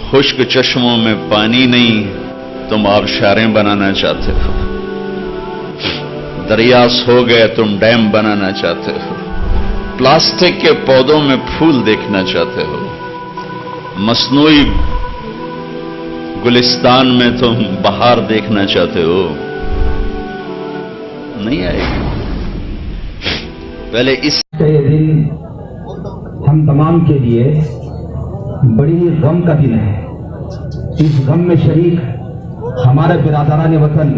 خشک چشموں میں پانی نہیں، تم آبشاریں بنانا چاہتے ہو، دریا سو گئے تم ڈیم بنانا چاہتے ہو، پلاسٹک کے پودوں میں پھول دیکھنا چاہتے ہو، مصنوعی گلستان میں تم بہار دیکھنا چاہتے ہو، نہیں آئے گی۔ پہلے اس یہ دن ہم تمام کے لیے بڑی ہی غم کا دن ہے۔ اس غم میں شریک ہمارے برادران وطن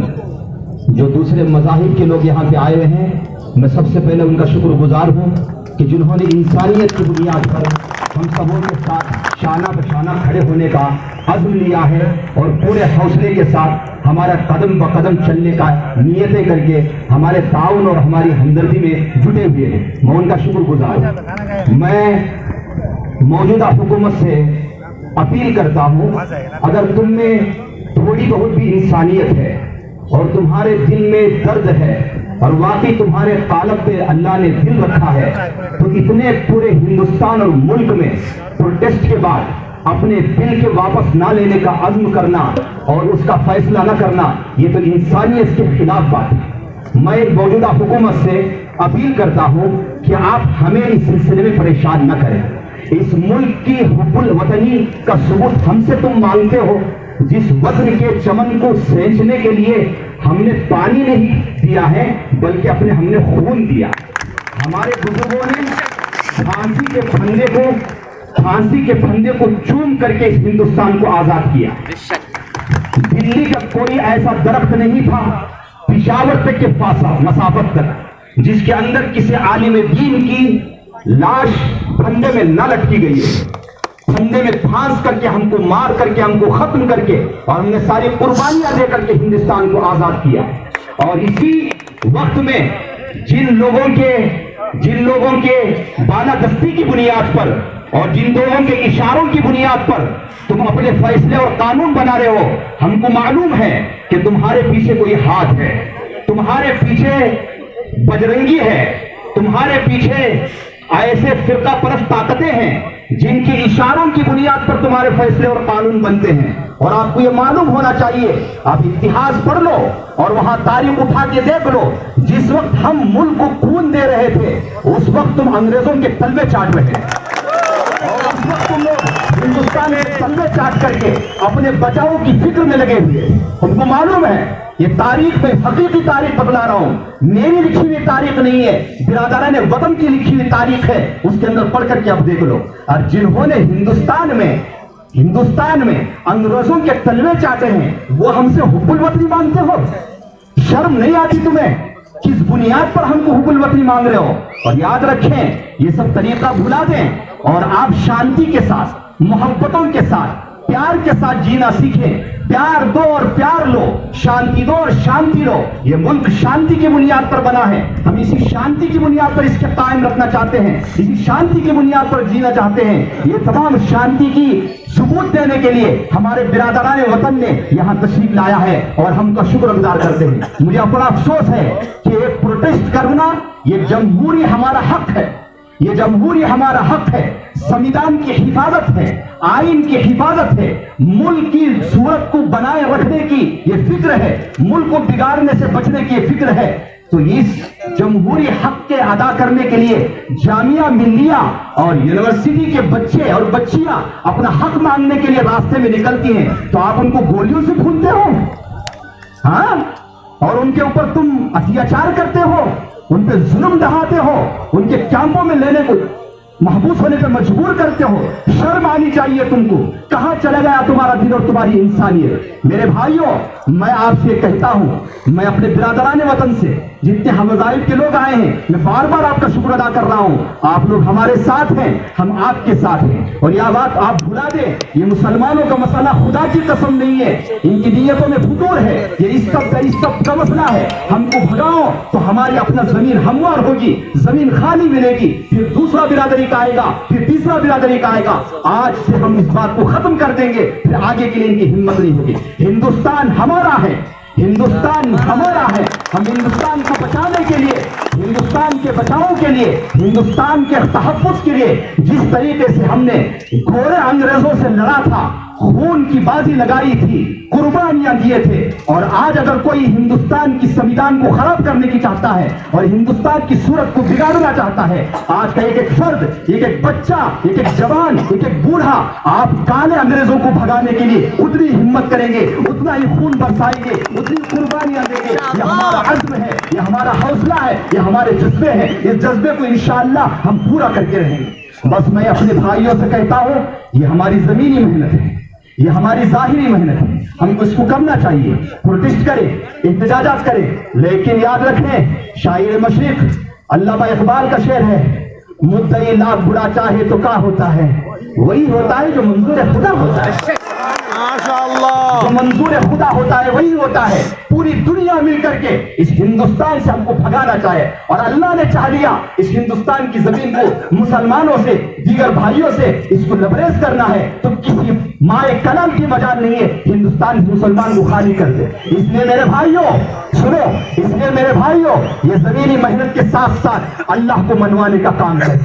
جو دوسرے مذاہب کے لوگ یہاں پہ آئے ہوئے ہیں، میں سب سے پہلے ان کا شکر گزار ہوں کہ جنہوں نے انسانیت کی بنیاد پر ہم سبوں کے ساتھ شانہ بشانہ کھڑے ہونے کا عزم لیا ہے اور پورے حوصلے کے ساتھ ہمارا قدم بقدم چلنے کا نیتیں کر کے ہمارے تعاون اور ہماری ہمدردی میں جٹے ہوئے ہیں۔ میں ان کا شکر گزار ہوں۔ میں موجودہ حکومت سے اپیل کرتا ہوں، اگر تم میں تھوڑی بہت بھی انسانیت ہے اور تمہارے دل میں درد ہے اور واقعی تمہارے قالب پہ اللہ نے دل رکھا ہے، تو اتنے پورے ہندوستان اور ملک میں پروٹیسٹ کے بعد اپنے دل کے واپس نہ لینے کا عزم کرنا اور اس کا فیصلہ نہ کرنا، یہ تو انسانیت کے خلاف بات ہے۔ میں موجودہ حکومت سے اپیل کرتا ہوں کہ آپ ہمیں اس سلسلے میں پریشان نہ کریں۔ اس ملک کی حب الوطنی کا ثبوت ہم سے تم مانگتے ہو، جس وطن کے چمن کو سینچنے کے لیے ہم نے پانی نہیں دیا ہے بلکہ ہم نے خون دیا۔ ہمارے بزرگوں نے پھانسی کے پھندے کو چوم کر کے اس ہندوستان کو آزاد کیا۔ دلی کا کوئی ایسا درخت نہیں تھا پشاور تک کے مسافت تک جس کے اندر کسی عالم دین کی لاش پھندے میں نہ لٹکی گئی ہے۔ پھندے میں پھانس کر کے ہم کو مار کر کے ہم کو ختم کر کے اور ہم نے ساری قربانیاں دے کر کے ہندوستان کو آزاد کیا۔ اور اسی وقت میں جن لوگوں کے بالادستی کی بنیاد پر اور جن لوگوں کے اشاروں کی بنیاد پر تم اپنے فیصلے اور قانون بنا رہے ہو، ہم کو معلوم ہے کہ تمہارے پیچھے کوئی ہاتھ ہے، تمہارے پیچھے بجرنگی ہے، تمہارے پیچھے ایسے فرقہ پرست طاقتیں ہیں جن کے اشاروں کی بنیاد پر تمہارے فیصلے اور قانون بنتے ہیں۔ اور آپ کو یہ معلوم ہونا چاہیے، آپ اتہاس پڑھ لو اور وہاں تاریخ اٹھا کے دیکھ لو، جس وقت ہم ملک کو خون دے رہے تھے اس وقت تم انگریزوں کے تلوے چاٹ رہے تھے، اور اس وقت تم لوگ ہندوستان کے تلوے چاٹ کر کے اپنے بچاؤ کی فکر میں لگے ہوئے۔ ہم کو معلوم ہے یہ تاریخ میں حقیقی تاریخ بتلا رہا ہوں، میری لکھی ہوئی تاریخ نہیں ہے، برادران وطن کی لکھی ہوئی تاریخ ہے، اس کے اندر پڑھ کر کے آپ دیکھ لو۔ اور جنہوں نے ہندوستان میں انگریزوں کے تلوے چاٹے ہیں وہ ہم سے حب الوطنی مانگتے ہو؟ شرم نہیں آتی تمہیں؟ کس بنیاد پر ہم کو حب الوطنی مانگ رہے ہو؟ اور یاد رکھیں، یہ سب طریقہ بھلا دیں اور آپ شانتی کے ساتھ، محبتوں کے ساتھ، پیار کے ساتھ جینا سیکھیں۔ پیار دو اور پیار لو، شانتی دو اور شانتی لو۔ یہ ملک شانتی کی بنیاد پر بنا ہے، ہم اسی شانتی کی بنیاد پر اس کے قائم رکھنا چاہتے ہیں، اسی شانتی کی بنیاد پر جینا چاہتے ہیں۔ یہ تمام شانتی کی ثبوت دینے کے لیے ہمارے برادران وطن نے یہاں تشریف لایا ہے اور ہم کا شکر گزار کرتے ہیں۔ مجھے بڑا افسوس ہے کہ ایک پروٹیسٹ کرنا یہ جمہوری ہمارا حق ہے، یہ جمہوری ہمارا حق ہے، سمویدھان کی حفاظت ہے، آئین کی حفاظت ہے، ملک کی صورت کو بنائے رکھنے کی یہ فکر ہے، ملک کو بگاڑنے سے بچنے کی یہ فکر ہے۔ تو اس جمہوری حق کے ادا کرنے کے لیے جامعہ ملیہ اور یونیورسٹی کے بچے اور بچیاں اپنا حق مانگنے کے لیے راستے میں نکلتی ہیں، تو آپ ان کو گولیوں سے بھونتے ہو، ہاں، اور ان کے اوپر تم اتیاچار کرتے ہو، ان پہ ظلم ڈھاتے ہو، ان کے کیمپوں میں لینے کو محبوس ہونے پہ مجبور کرتے ہو۔ شرم آنی چاہیے تم کو۔ کہاں چلا گیا تمہارا دل اور تمہاری انسانیت؟ میرے بھائیوں، میں آپ سے کہتا ہوں، میں اپنے برادران وطن سے جتنے ہم مذاہب کے لوگ آئے ہیں، میں بار بار آپ کا شکر ادا کر رہا ہوں۔ آپ لوگ ہمارے ساتھ ہیں، ہم آپ کے ساتھ ہیں، اور یہ بات آپ بھلا دیں، یہ مسلمانوں کا مسئلہ خدا کی قسم نہیں ہے، ان کی نیتوں میں فتور ہے، یہ اس سب کا مسئلہ ہے۔ ہم کو بھگاؤ تو ہماری اپنا زمین ہموار ہوگی، زمین خالی ملے گی، پھر دوسرا برادری کا آئے گا، پھر تیسرا برادری کا آئے گا۔ آج سے ہم اس بات کو ختم کر دیں گے، پھر آگے کے لیے ان کی ہمت نہیں ہوگی۔ ہندوستان ہمارا ہے، ہندوستان ہمارا ہے۔ ہم ہندوستان کو بچانے کے لیے، ہندوستان کے بچاؤ کے لیے، ہندوستان کے تحفظ کے لیے جس طریقے سے ہم نے گورے انگریزوں سے لڑا تھا، خون کی بازی لگائی تھی، قربانیاں دیے تھے، اور آج اگر کوئی ہندوستان کی سنویدھان کو خراب کرنے کی چاہتا ہے اور ہندوستان کی صورت کو بگاڑنا چاہتا ہے، آج کا ایک ایک فرد، ایک ایک بچہ، ایک ایک جوان، ایک ایک بوڑھا، آپ کالے انگریزوں کو بھگانے کے لیے اتنی ہمت کریں گے، اتنا ہی خون برسائیں گے، اتنی قربانیاں دیں گے. یہ ہمارا عزم ہے، یہ ہمارا حوصلہ ہے، یہ ہمارے جذبے ہیں. اس جذبے کو انشاءاللہ ہم پورا کر کے رہیں گے. بس میں اپنے بھائیوں سے کہتا ہوں، یہ ہماری زمینی محنت ہے، یہ ہماری ظاہری محنت ہے، ہم کو اس کو کرنا چاہیے، پروٹیسٹ کریں، احتجاجات کریں، لیکن یاد رکھیں شاعر مشرق علامہ اقبال کا شعر ہے، مدعی لاکھ برا چاہے تو کیا ہوتا ہے، وہی ہوتا ہے جو منظور خدا ہوتا ہے. جو منظور خدا ہوتا ہے وہی ہوتا ہے. پوری دنیا مل کر کے اس ہندوستان سے ہم کو بھگانا چاہے، اور اللہ نے چاہ لیا اس ہندوستان کی زمین کو مسلمانوں سے، دیگر بھائیوں سے اس کو لبریز کرنا ہے، تو کسی مائے کلام کی مجال نہیں ہے ہندوستان مسلمان کو خالی کر دے. اس لیے میرے بھائیوں سنو، اس لیے میرے بھائیوں یہ زمینی محنت کے ساتھ ساتھ اللہ کو منوانے کا کام کرے،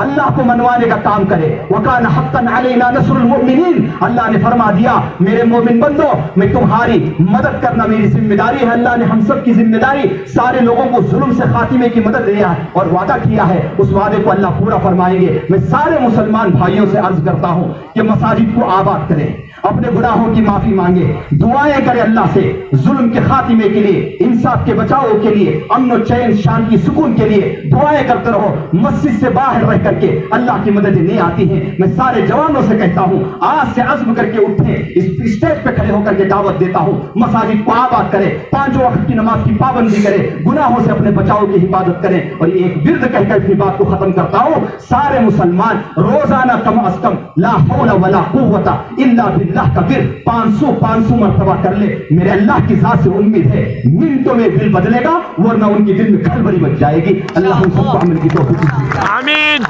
اللہ کو منوانے کا کام کرے. وَكَانَ حَقًّا عَلَيْنَا نَصْرُ الْمُؤْمِنِينَ. اللہ نے فرما دیا میرے مومن بندو میں تمہاری مدد کرنا میری ذمہ داری ہے. اللہ نے ہم سب کی ذمہ داری سارے لوگوں کو ظلم سے خاتمے کی مدد دیا ہے اور وعدہ کیا ہے، اس وعدے کو اللہ پورا فرمائیں گے. میں سارے مسلمان بھائیوں سے عرض کرتا ہوں کہ مساجد کو آباد کریں، اپنے گناہوں کی معافی مانگے، دعائیں کرے اللہ سے ظلم کے خاتمے کے لیے، انصاف کے بچاؤ کے لیے، امن و چین شانتی سکون کے لیے دعائیں کرتے رہو. مسجد سے باہر رہ کر کے اللہ کی مدد نہیں آتی ہے. میں سارے جوانوں سے کہتا ہوں آج سے عزم کر کے اٹھیں، اس اسٹیج پہ کھڑے ہو کر کے دعوت دیتا ہوں مساجد کو آباد کرے، 5 وقت کی نماز کی پابندی کرے، گناہوں سے اپنے بچاؤ کی حفاظت کریں. اور یہ ایک ورد کہہ کر اپنی بات کو ختم کرتا ہوں، سارے مسلمان روزانہ کم از کم لا حول ولا قوت الا باللہ کا ورد 500 مرتبہ کر لے. میرے اللہ کی ذات سے امید ہے منٹوں میں دل بدلے گا، ورنہ ان کے دل میں کھلبلی مچ جائے گی. اللہ ہم سب کو عمل کی توفیق دے. آمین.